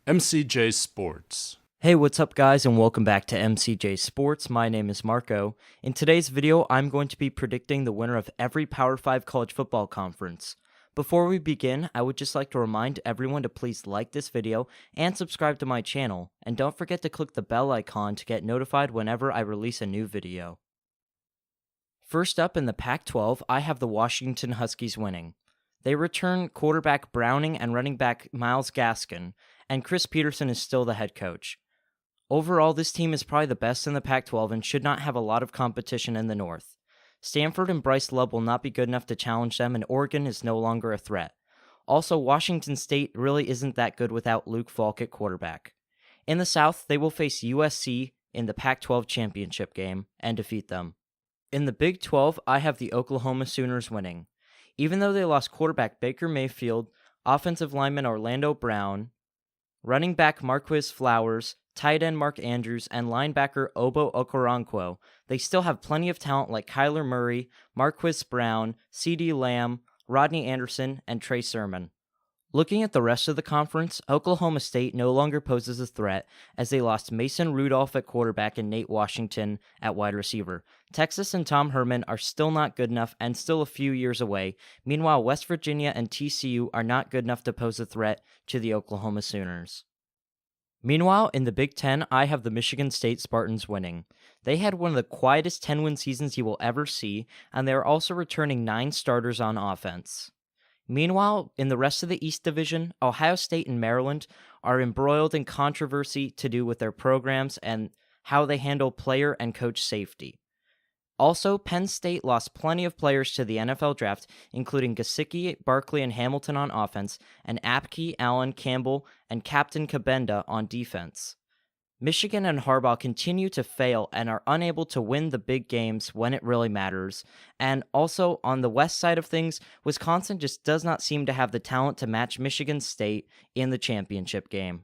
MCJ Sports. Hey, what's up guys, and welcome back to MCJ Sports. My name is Marco. In today's video, I'm going to be predicting the winner of every Power 5 college football conference. Before we begin, I would just like to remind everyone to please like this video and subscribe to my channel, and don't forget to click the bell icon to get notified whenever I release a new video. First up in the Pac-12, I have the Washington Huskies winning. They return quarterback Browning and running back Myles Gaskin, and Chris Peterson is still the head coach. Overall, this team is probably the best in the Pac-12 and should not have a lot of competition in the North. Stanford and Bryce Love will not be good enough to challenge them, and Oregon is no longer a threat. Also, Washington State really isn't that good without Luke Falk at quarterback. In the South, they will face USC in the Pac-12 championship game and defeat them. In the Big 12, I have the Oklahoma Sooners winning. Even though they lost quarterback Baker Mayfield, offensive lineman Orlando Brown, running back Marquez Flowers, tight end Mark Andrews, and linebacker Obo Okoronkwo, they still have plenty of talent like Kyler Murray, Marquise Brown, CeeDee Lamb, Rodney Anderson, and Trey Sermon. Looking at the rest of the conference, Oklahoma State no longer poses a threat as they lost Mason Rudolph at quarterback and Nate Washington at wide receiver. Texas and Tom Herman are still not good enough and still a few years away. Meanwhile, West Virginia and TCU are not good enough to pose a threat to the Oklahoma Sooners. Meanwhile, in the Big Ten, I have the Michigan State Spartans winning. They had one of the quietest 10-win seasons you will ever see, and they are also returning 9 starters on offense. Meanwhile, in the rest of the East Division, Ohio State and Maryland are embroiled in controversy to do with their programs and how they handle player and coach safety. Also, Penn State lost plenty of players to the NFL draft, including Gesicki, Barkley, and Hamilton on offense, and Apke, Allen, Campbell, and Captain Kabenda on defense. Michigan and Harbaugh continue to fail and are unable to win the big games when it really matters. And also, on the west side of things, Wisconsin just does not seem to have the talent to match Michigan State in the championship game.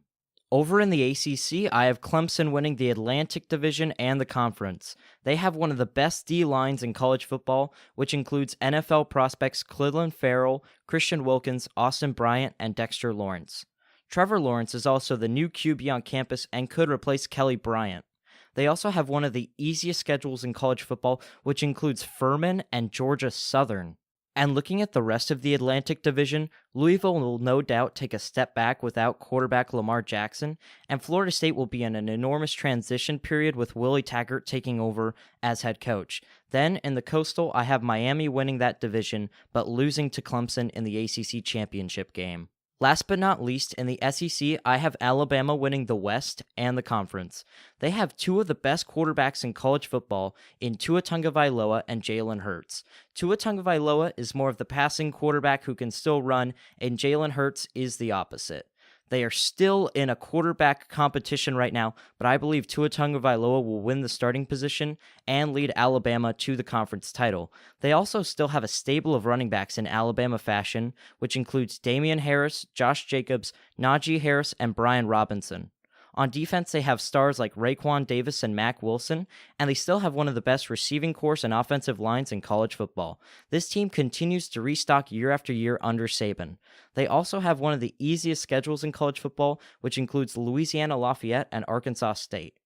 Over in the ACC, I have Clemson winning the Atlantic Division and the conference. They have one of the best D-lines in college football, which includes NFL prospects Clelin Ferrell, Christian Wilkins, Austin Bryant, and Dexter Lawrence. Trevor Lawrence is also the new QB on campus and could replace Kelly Bryant. They also have one of the easiest schedules in college football, which includes Furman and Georgia Southern. And looking at the rest of the Atlantic Division, Louisville will no doubt take a step back without quarterback Lamar Jackson, and Florida State will be in an enormous transition period with Willie Taggart taking over as head coach. Then, in the Coastal, I have Miami winning that division, but losing to Clemson in the ACC championship game. Last but not least, in the SEC, I have Alabama winning the West and the conference. They have 2 of the best quarterbacks in college football in Tua Tagovailoa and Jalen Hurts. Tua Tagovailoa is more of the passing quarterback who can still run, and Jalen Hurts is the opposite. They are still in a quarterback competition right now, but I believe Tua Tagovailoa will win the starting position and lead Alabama to the conference title. They also still have a stable of running backs in Alabama fashion, which includes Damian Harris, Josh Jacobs, Najee Harris, and Brian Robinson. On defense, they have stars like Raekwon Davis and Mack Wilson, and they still have one of the best receiving corps and offensive lines in college football. This team continues to restock year after year under Saban. They also have one of the easiest schedules in college football, which includes Louisiana Lafayette and Arkansas State.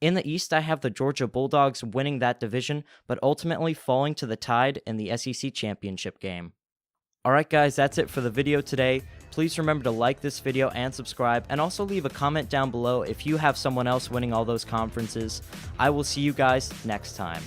In the East, I have the Georgia Bulldogs winning that division, but ultimately falling to the Tide in the SEC championship game. Alright guys, that's it for the video today. Please remember to like this video and subscribe, and also leave a comment down below if you have someone else winning all those conferences. I will see you guys next time.